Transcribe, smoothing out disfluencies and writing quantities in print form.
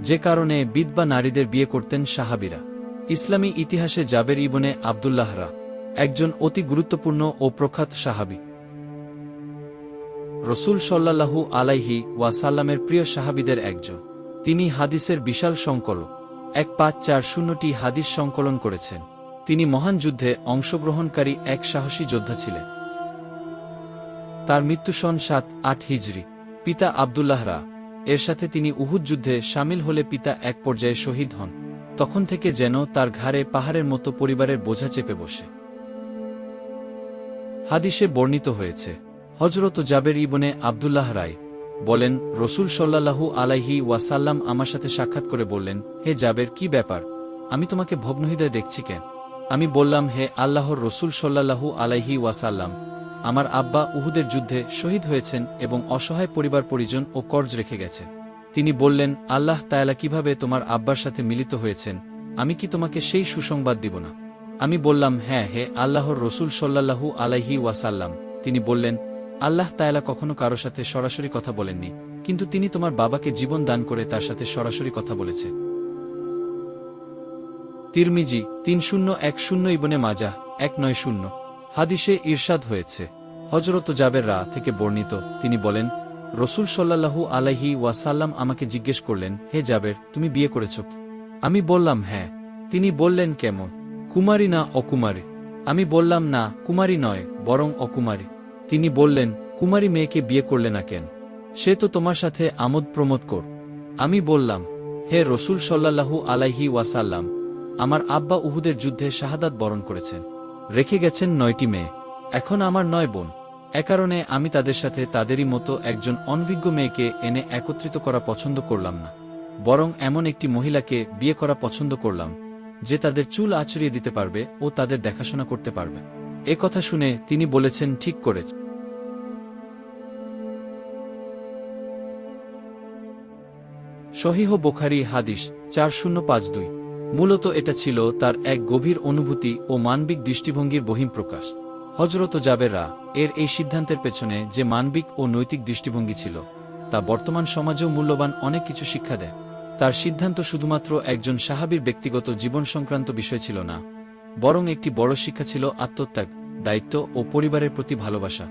যে কারণে বিধবা নারীদের বিয়ে করতেন সাহাবীরা। ইসলামী ইতিহাসে জাবের ইবনে আবদুল্লাহরা একজন অতি গুরুত্বপূর্ণ ও প্রখ্যাত সাহাবী। রসূল সাল্লাল্লাহু আলাইহি ওয়াসাল্লামের প্রিয় সাহাবীদের একজন। তিনি হাদিসের বিশাল সংকলন 1540টি হাদিস সংকলন করেছেন। তিনি মহান যুদ্ধে অংশগ্রহণকারী এক সাহসী যোদ্ধা ছিলেন। তার মৃত্যু সন 7-8 হিজরি। পিতা আবদুল্লাহরা এর সাথে তিনি উহুদ যুদ্ধে শামিল হলে পিতা এক পর্যায়ে শহীদ হন। তখন থেকে যেন তার ঘাড়ে পাহাড়ের মতো পরিবারের বোঝা চেপে বসে। হাদিসে বর্ণিত হয়েছে, হযরত জাবের ইবনে আবদুল্লাহ রায় বলেন, রসূল সাল্লাল্লাহু আলাইহি ওয়াসাল্লাম আমার সাথে সাক্ষাৎ করে বললেন, হে জাবের, কি ব্যাপার? আমি তোমাকে ভগ্নহৃদয় দেখছি কেন? আমি বললাম, হে আল্লাহর রসূল সাল্লাল্লাহু আলাইহি ওয়াসাল্লাম, আমার আব্বা উহুদের যুদ্ধে শহীদ হয়েছেন এবং অসহায় পরিবার পরিজন ও কর্জ রেখে গেছেন। তিনি বললেন, আল্লাহ তাআলা কিভাবে তোমার আব্বার সাথে মিলিত হয়েছেন, আমি কি তোমাকে সেই সুসংবাদ দিব না? আমি বললাম, হ্যাঁ, হে আল্লাহর রসূল সাল্লাল্লাহু আলাইহি ওয়াসাল্লাম। তিনি বললেন, আল্লাহ তাআলা কখনো কারো সাথে সরাসরি কথা বলেননি, কিন্তু তিনি তোমার বাবাকে জীবন দান করে তার সাথে সরাসরি কথা বলেছে। তিরমিজি 3010 ইবনে মাজাহ 190। হাদিসে ইরশাদ হয়েছে, হযরত জাবের থেকে বর্ণিত, তিনি বলেন, রসূল সাল্লাল্লাহু আলাইহি ওয়াসাল্লাম আমাকে জিজ্ঞেস করলেন, হে জাবের, তুমি বিয়ে করেছ কি? আমি বললাম, হ্যাঁ। তিনি বললেন, কেমন, কুমারী না অকুমারী? আমি বললাম, না, কুমারী নয়, বরং অকুমারী। তিনি বললেন, কুমারী মেয়েকে বিয়ে করলে না কেন? সে তো তোমার সাথে আমোদ প্রমোদ কর। আমি বললাম, হে রসূল সাল্লাল্লাহু আলাইহি ওয়াসাল্লাম, আমার আব্বা উহুদের যুদ্ধে শাহাদাত বরণ করেছেন, রেখে গেছেন 9টি মেয়ে। এখন আমার 9 বোন। এ কারণে আমি তাদের সাথে তাদেরই মতো একজন অনভিজ্ঞ মেয়েকে এনে একত্রিত করা পছন্দ করলাম না, বরং এমন একটি মহিলাকে বিয়ে করা পছন্দ করলাম যে তাদের চুল আঁচড়িয়ে দিতে পারবে ও তাদের দেখাশোনা করতে পারবে। এ কথা শুনে তিনি বলেছেন, ঠিক করেছ। সহিহ বুখারী হাদিস 4052। মূলত এটা ছিল তার এক গভীর অনুভূতি ও মানবিক দৃষ্টিভঙ্গির বহিঃপ্রকাশ। হযরত জাবের এর এই সিদ্ধান্তের পেছনে যে মানবিক ও নৈতিক দৃষ্টিভঙ্গি ছিল, তা বর্তমান সমাজেও মূল্যবান অনেক কিছু শিক্ষা দেয়। তার সিদ্ধান্ত শুধুমাত্র একজন সাহাবীর ব্যক্তিগত জীবন সংক্রান্ত বিষয় ছিল না, বরং একটি বড় শিক্ষা ছিল আত্মত্যাগ, দায়িত্ব ও পরিবারের প্রতি ভালোবাসা।